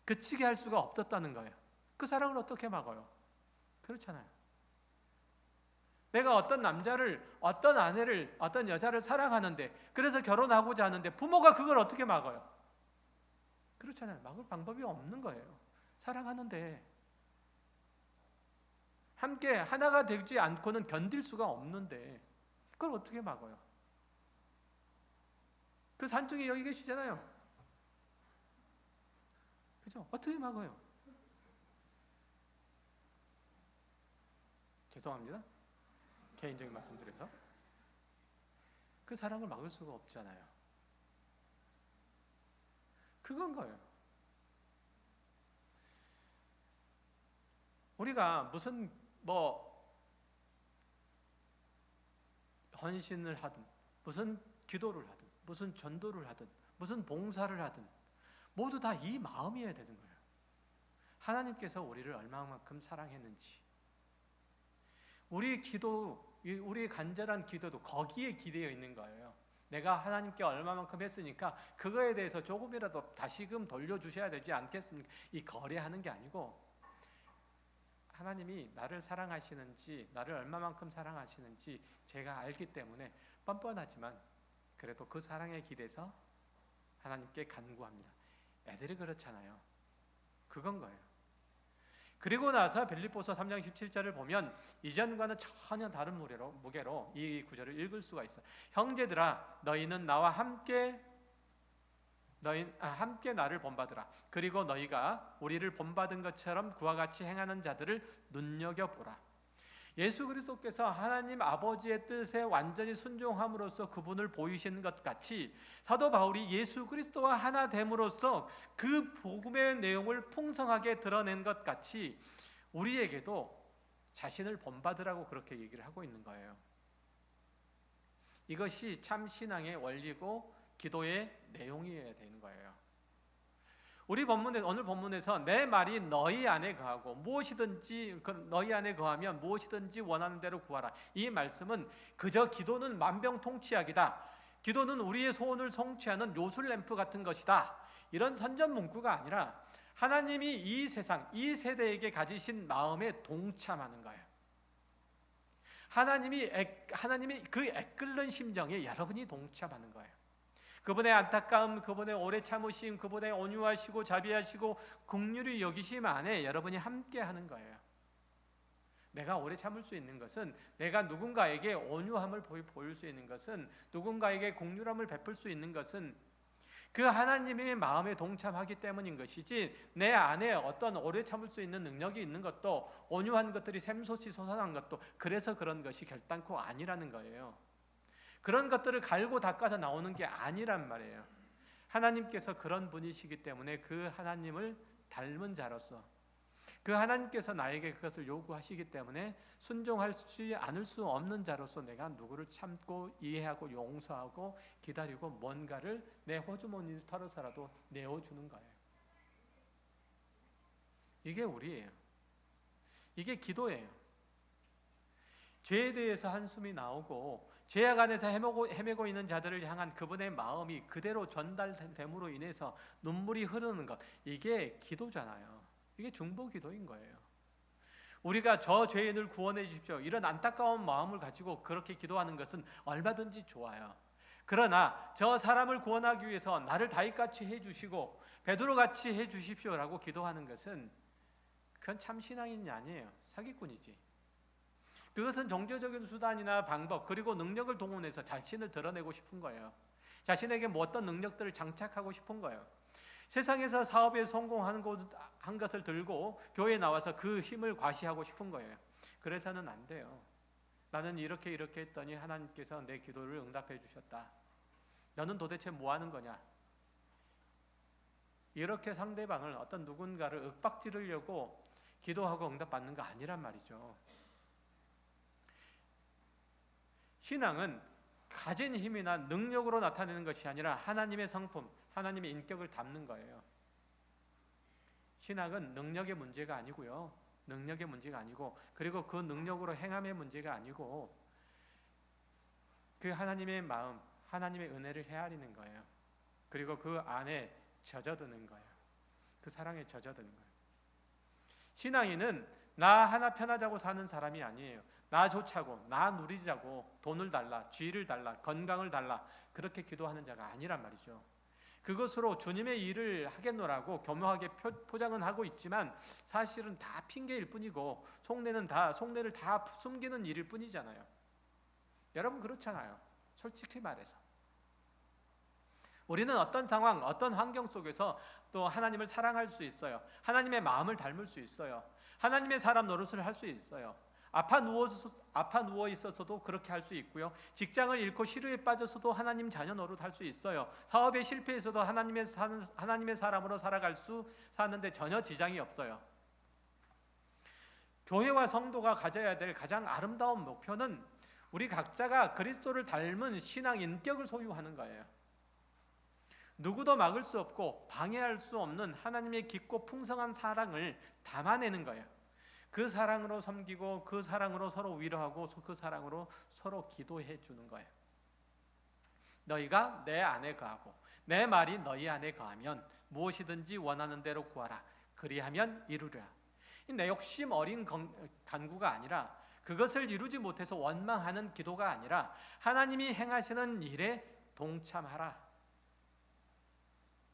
그치게 할 수가 없었다는 거예요. 그 사랑을 어떻게 막아요? 그렇잖아요. 내가 어떤 남자를, 어떤 아내를, 어떤 여자를 사랑하는데, 그래서 결혼하고자 하는데 부모가 그걸 어떻게 막아요? 그렇잖아요. 막을 방법이 없는 거예요. 사랑하는데 함께 하나가 되지 않고는 견딜 수가 없는데 그걸 어떻게 막아요? 그 산중에 여기 계시잖아요. 그죠? 어떻게 막아요? 죄송합니다. 개인적인 말씀드려서 그 사랑을 막을 수가 없잖아요. 그건 거예요. 우리가 무슨 헌신을 하든 무슨 기도를 하든 무슨 전도를 하든 무슨 봉사를 하든 모두 다 이 마음이어야 되는 거예요. 하나님께서 우리를 얼마만큼 사랑했는지, 우리 기도, 우리 간절한 기도도 거기에 기대어 있는 거예요. 내가 하나님께 얼마만큼 했으니까 그거에 대해서 조금이라도 다시금 돌려주셔야 되지 않겠습니까? 이 거래하는 게 아니고 하나님이 나를 사랑하시는지, 나를 얼마만큼 사랑하시는지 제가 알기 때문에 뻔뻔하지만 그래도 그 사랑에 기대서 하나님께 간구합니다. 애들이 그렇잖아요. 그건 거예요. 그리고 나서 빌립보서 3장 17절을 보면 이전과는 전혀 다른 무게로 이 구절을 읽을 수가 있어요. 형제들아, 너희는 나와 함께 나를 본받으라. 그리고 너희가 우리를 본받은 것처럼 그와 같이 행하는 자들을 눈여겨보라. 예수 그리스도께서 하나님 아버지의 뜻에 완전히 순종함으로써 그분을 보이신 것 같이 사도 바울이 예수 그리스도와 하나 됨으로써 그 복음의 내용을 풍성하게 드러낸 것 같이 우리에게도 자신을 본받으라고 그렇게 얘기를 하고 있는 거예요. 이것이 참 신앙의 원리고 기도의 내용이어야 되는 거예요. 우리 오늘 본문에서 내 말이 너희 안에 거하고 무엇이든지 너희 안에 거하면 무엇이든지 원하는 대로 구하라. 이 말씀은 그저 기도는 만병통치약이다, 기도는 우리의 소원을 성취하는 요술램프 같은 것이다, 이런 선전 문구가 아니라 하나님이 이 세상, 이 세대에게 가지신 마음에 동참하는 거예요. 하나님이 그 애끓는 심정에 여러분이 동참하는 거예요. 그분의 안타까움, 그분의 오래 참으심, 그분의 온유하시고 자비하시고 긍휼히 여기심 안에 여러분이 함께 하는 거예요. 내가 오래 참을 수 있는 것은, 내가 누군가에게 온유함을 보일 수 있는 것은, 누군가에게 긍휼함을 베풀 수 있는 것은 그 하나님의 마음에 동참하기 때문인 것이지, 내 안에 어떤 오래 참을 수 있는 능력이 있는 것도, 온유한 것들이 샘솟이 솟아난 것도 그래서 그런 것이 결단코 아니라는 거예요. 그런 것들을 갈고 닦아서 나오는 게 아니란 말이에요. 하나님께서 그런 분이시기 때문에 그 하나님을 닮은 자로서 그 하나님께서 나에게 그것을 요구하시기 때문에 순종하지 않을 수 없는 자로서 내가 누구를 참고 이해하고 용서하고 기다리고 뭔가를 내 호주머니를 털어서라도 내어주는 거예요. 이게 우리예요. 이게 기도예요. 죄에 대해서 한숨이 나오고 죄악 안에서 헤매고 있는 자들을 향한 그분의 마음이 그대로 전달됨으로 인해서 눈물이 흐르는 것, 이게 기도잖아요. 이게 중보기도인 거예요. 우리가 저 죄인을 구원해 주십시오, 이런 안타까운 마음을 가지고 그렇게 기도하는 것은 얼마든지 좋아요. 그러나 저 사람을 구원하기 위해서 나를 다윗같이 해주시고 베드로같이 해주십시오라고 기도하는 것은 그건 참 신앙인이 아니에요. 사기꾼이지. 그것은 종교적인 수단이나 방법 그리고 능력을 동원해서 자신을 드러내고 싶은 거예요. 자신에게 뭐 어떤 능력들을 장착하고 싶은 거예요. 세상에서 사업에 성공한 것을 들고 교회에 나와서 그 힘을 과시하고 싶은 거예요. 그래서는 안 돼요. 나는 이렇게 했더니 하나님께서 내 기도를 응답해 주셨다. 너는 도대체 뭐 하는 거냐? 이렇게 상대방을, 어떤 누군가를 윽박지르려고 기도하고 응답받는 거 아니란 말이죠. 신앙은 가진 힘이나 능력으로 나타내는 것이 아니라 하나님의 성품, 하나님의 인격을 담는 거예요. 신앙은 능력의 문제가 아니고요. 능력의 문제가 아니고, 그리고 그 능력으로 행함의 문제가 아니고, 그 하나님의 마음, 하나님의 은혜를 헤아리는 거예요. 그리고 그 안에 젖어드는 거예요. 그 사랑에 젖어드는 거예요. 신앙인은 나 하나 편하자고 사는 사람이 아니에요. 나 좋자고, 나 누리자고, 돈을 달라, 쥐를 달라, 건강을 달라, 그렇게 기도하는 자가 아니란 말이죠. 그것으로 주님의 일을 하겠노라고 교묘하게 포장은 하고 있지만 사실은 다 핑계일 뿐이고 속내를 다 숨기는 일일 뿐이잖아요. 여러분 그렇잖아요. 솔직히 말해서 우리는 어떤 상황, 어떤 환경 속에서 또 하나님을 사랑할 수 있어요. 하나님의 마음을 닮을 수 있어요. 하나님의 사람 노릇을 할 수 있어요. 아파 누워 있어서도 그렇게 할 수 있고요. 직장을 잃고 시루에 빠져서도 하나님 자녀 노릇 할 수 있어요. 사업에 실패해서도 하나님의 사람으로 사는데 전혀 지장이 없어요. 교회와 성도가 가져야 될 가장 아름다운 목표는 우리 각자가 그리스도를 닮은 신앙 인격을 소유하는 거예요. 누구도 막을 수 없고 방해할 수 없는 하나님의 깊고 풍성한 사랑을 담아내는 거예요. 그 사랑으로 섬기고 그 사랑으로 서로 위로하고 그 사랑으로 서로 기도해 주는 거예요. 너희가 내 안에 거하고 내 말이 너희 안에 거하면 무엇이든지 원하는 대로 구하라. 그리하면 이루리라. 내 욕심 어린 간구가 아니라, 그것을 이루지 못해서 원망하는 기도가 아니라 하나님이 행하시는 일에 동참하라.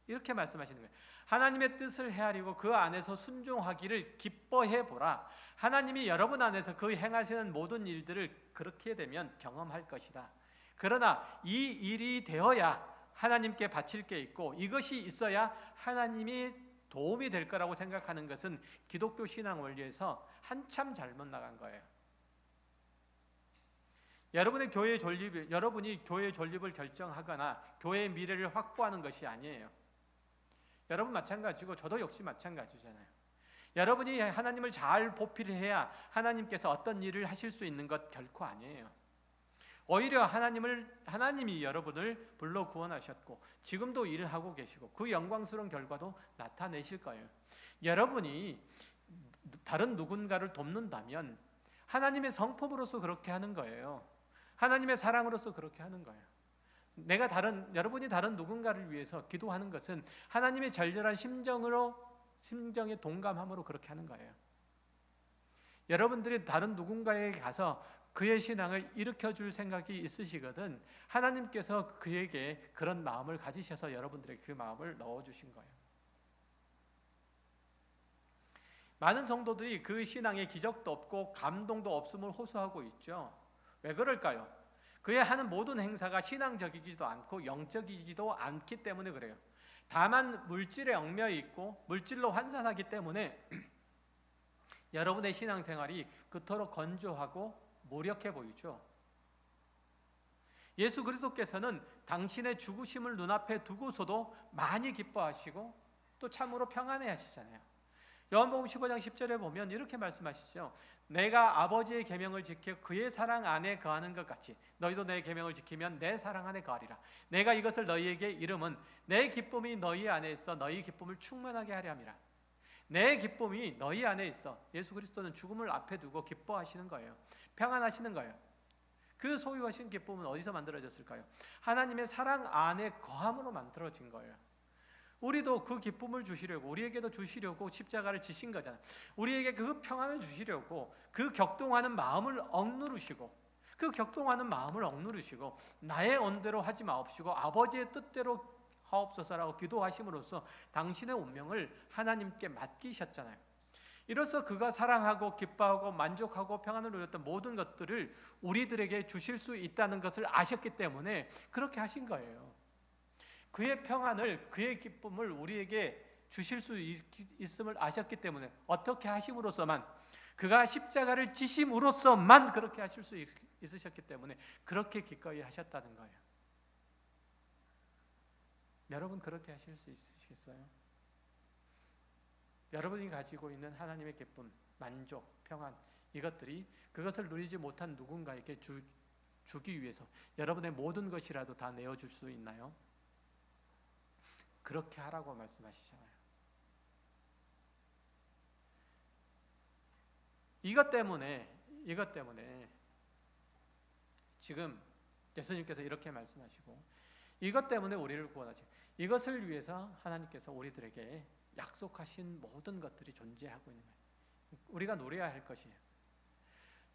이렇게 말씀하시는 거예요. 하나님의 뜻을 헤아리고 그 안에서 순종하기를 기뻐해 보라. 하나님이 여러분 안에서 그 행하시는 모든 일들을 그렇게 되면 경험할 것이다. 그러나 이 일이 되어야 하나님께 바칠 게 있고, 이것이 있어야 하나님이 도움이 될 거라고 생각하는 것은 기독교 신앙 원리에서 한참 잘못 나간 거예요. 여러분이 교회 존립을 결정하거나 교회의 미래를 확보하는 것이 아니에요. 여러분 마찬가지고 저도 역시 마찬가지잖아요. 여러분이 하나님을 잘 보필해야 하나님께서 어떤 일을 하실 수 있는 것 결코 아니에요. 오히려 하나님이 여러분을 불러 구원하셨고 지금도 일을 하고 계시고 그 영광스러운 결과도 나타내실 거예요. 여러분이 다른 누군가를 돕는다면 하나님의 성품으로서 그렇게 하는 거예요. 하나님의 사랑으로서 그렇게 하는 거예요. 여러분이 다른 누군가를 위해서 기도하는 것은 하나님의 절절한 심정에 동감함으로 그렇게 하는 거예요. 여러분들이 다른 누군가에게 가서 그의 신앙을 일으켜줄 생각이 있으시거든 하나님께서 그에게 그런 마음을 가지셔서 여러분들에게 그 마음을 넣어주신 거예요. 많은 성도들이 그 신앙에 기적도 없고 감동도 없음을 호소하고 있죠. 왜 그럴까요? 그의 하는 모든 행사가 신앙적이지도 않고 영적이지도 않기 때문에 그래요. 다만 물질에 얽매여 있고 물질로 환산하기 때문에 여러분의 신앙생활이 그토록 건조하고 무력해 보이죠. 예수 그리스도께서는 당신의 죽으심을 눈앞에 두고서도 많이 기뻐하시고 또 참으로 평안해 하시잖아요. 요한복음 15장 10절에 보면 이렇게 말씀하시죠. 내가 아버지의 계명을 지켜 그의 사랑 안에 거하는 것 같이 너희도 내 계명을 지키면 내 사랑 안에 거하리라. 내가 이것을 너희에게 이름은 내 기쁨이 너희 안에 있어 너희 기쁨을 충만하게 하려 함이라. 내 기쁨이 너희 안에 있어. 예수 그리스도는 죽음을 앞에 두고 기뻐하시는 거예요. 평안하시는 거예요. 그 소유하신 기쁨은 어디서 만들어졌을까요? 하나님의 사랑 안에 거함으로 만들어진 거예요. 우리도 그 기쁨을 주시려고, 우리에게도 주시려고 십자가를 지신 거잖아요. 우리에게 그 평안을 주시려고 그 격동하는 마음을 억누르시고 나의 언대로 하지 마옵시고 아버지의 뜻대로 하옵소서라고 기도하심으로써 당신의 운명을 하나님께 맡기셨잖아요. 이로써 그가 사랑하고 기뻐하고 만족하고 평안을 누렸던 모든 것들을 우리들에게 주실 수 있다는 것을 아셨기 때문에 그렇게 하신 거예요. 그의 평안을, 그의 기쁨을 우리에게 주실 수 있음을 아셨기 때문에 어떻게 하심으로써만, 그가 십자가를 지심으로써만 그렇게 하실 수 있으셨기 때문에 그렇게 기꺼이 하셨다는 거예요. 여러분 그렇게 하실 수 있으시겠어요? 여러분이 가지고 있는 하나님의 기쁨, 만족, 평안, 이것들이 그것을 누리지 못한 누군가에게 주기 위해서 여러분의 모든 것이라도 다 내어줄 수 있나요? 그렇게 하라고 말씀하시잖아요. 이것 때문에 지금 예수님께서 이렇게 말씀하시고, 이것 때문에 우리를 구원하시고, 이것을 위해서 하나님께서 우리들에게 약속하신 모든 것들이 존재하고 있는 거예요. 우리가 누려야 할 것이에요.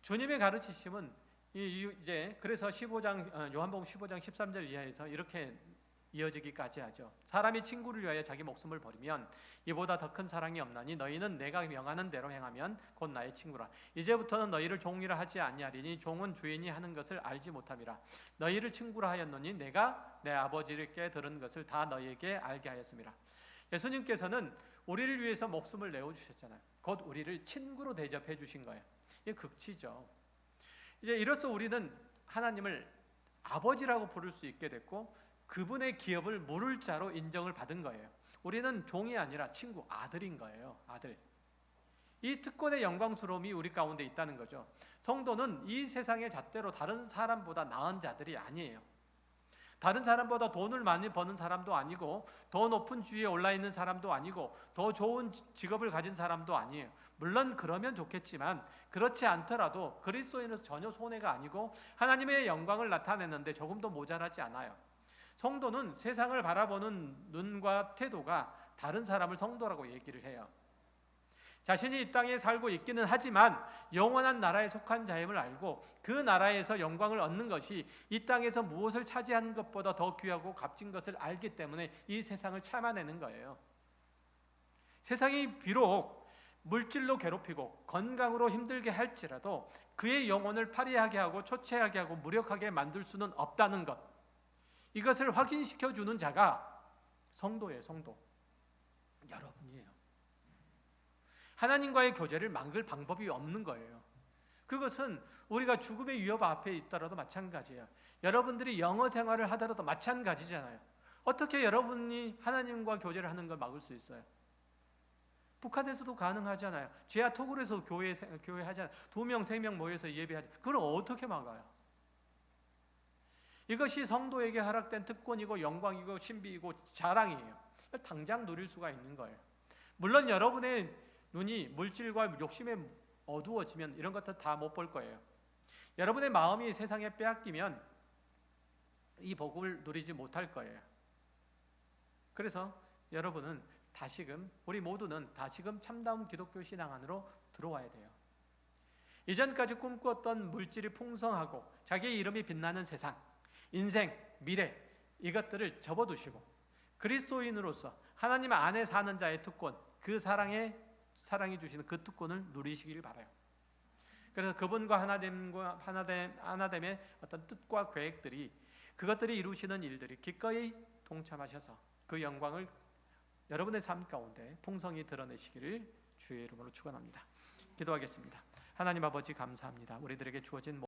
주님의 가르치심은 이제 그래서 요한복음 15장 13절 이하에서 이렇게 이어지기까지 하죠. 사람이 친구를 위하여 자기 목숨을 버리면 이보다 더 큰 사랑이 없나니 너희는 내가 명하는 대로 행하면 곧 나의 친구라. 이제부터는 너희를 종이라 하지 아니하리니 종은 주인이 하는 것을 알지 못함이라. 너희를 친구라 하였노니 내가 내 아버지께 들은 것을 다 너희에게 알게 하였음이라. 예수님께서는 우리를 위해서 목숨을 내어주셨잖아요. 곧 우리를 친구로 대접해 주신 거예요. 이게 극치죠. 이제 이로써 우리는 하나님을 아버지라고 부를 수 있게 됐고, 그분의 기업을 물을 자로 인정을 받은 거예요. 우리는 종이 아니라 친구, 아들인 거예요. 아들. 이 특권의 영광스러움이 우리 가운데 있다는 거죠. 성도는 이 세상의 잣대로 다른 사람보다 나은 자들이 아니에요. 다른 사람보다 돈을 많이 버는 사람도 아니고, 더 높은 지위에 올라 있는 사람도 아니고, 더 좋은 직업을 가진 사람도 아니에요. 물론 그러면 좋겠지만 그렇지 않더라도 그리스도인으로서 전혀 손해가 아니고 하나님의 영광을 나타내는데 조금도 모자라지 않아요. 성도는 세상을 바라보는 눈과 태도가 다른 사람을 성도라고 얘기를 해요. 자신이 이 땅에 살고 있기는 하지만 영원한 나라에 속한 자임을 알고, 그 나라에서 영광을 얻는 것이 이 땅에서 무엇을 차지하는 것보다 더 귀하고 값진 것을 알기 때문에 이 세상을 참아내는 거예요. 세상이 비록 물질로 괴롭히고 건강으로 힘들게 할지라도 그의 영혼을 파리하게 하고 초췌하게 하고 무력하게 만들 수는 없다는 것, 이것을 확인시켜 주는 자가 성도예요. 성도, 여러분이에요. 하나님과의 교제를 막을 방법이 없는 거예요. 그것은 우리가 죽음의 위협 앞에 있더라도 마찬가지예요. 여러분들이 영어 생활을 하더라도 마찬가지잖아요. 어떻게 여러분이 하나님과 교제를 하는 걸 막을 수 있어요? 북한에서도 가능하잖아요. 지하 토굴에서 교회 하잖아요. 2명, 3명 모여서 예배하잖아요. 그걸 어떻게 막아요? 이것이 성도에게 허락된 특권이고 영광이고 신비이고 자랑이에요. 당장 누릴 수가 있는 거예요. 물론 여러분의 눈이 물질과 욕심에 어두워지면 이런 것들 다 못 볼 거예요. 여러분의 마음이 세상에 빼앗기면 이 복을 누리지 못할 거예요. 그래서 여러분은 우리 모두는 다시금 참다운 기독교 신앙 안으로 들어와야 돼요. 이전까지 꿈꾸었던 물질이 풍성하고 자기의 이름이 빛나는 세상, 인생, 미래, 이것들을 접어두시고 그리스도인으로서 하나님 안에 사는 자의 특권, 그 사랑이 주시는 그 특권을 누리시길 바라요. 그래서 그분과 하나됨의 어떤 뜻과 계획들이, 그것들이 이루시는 일들이 기꺼이 동참하셔서 그 영광을 여러분의 삶 가운데 풍성히 드러내시기를 주의 이름으로 축원합니다. 기도하겠습니다. 하나님 아버지 감사합니다. 우리들에게 주어진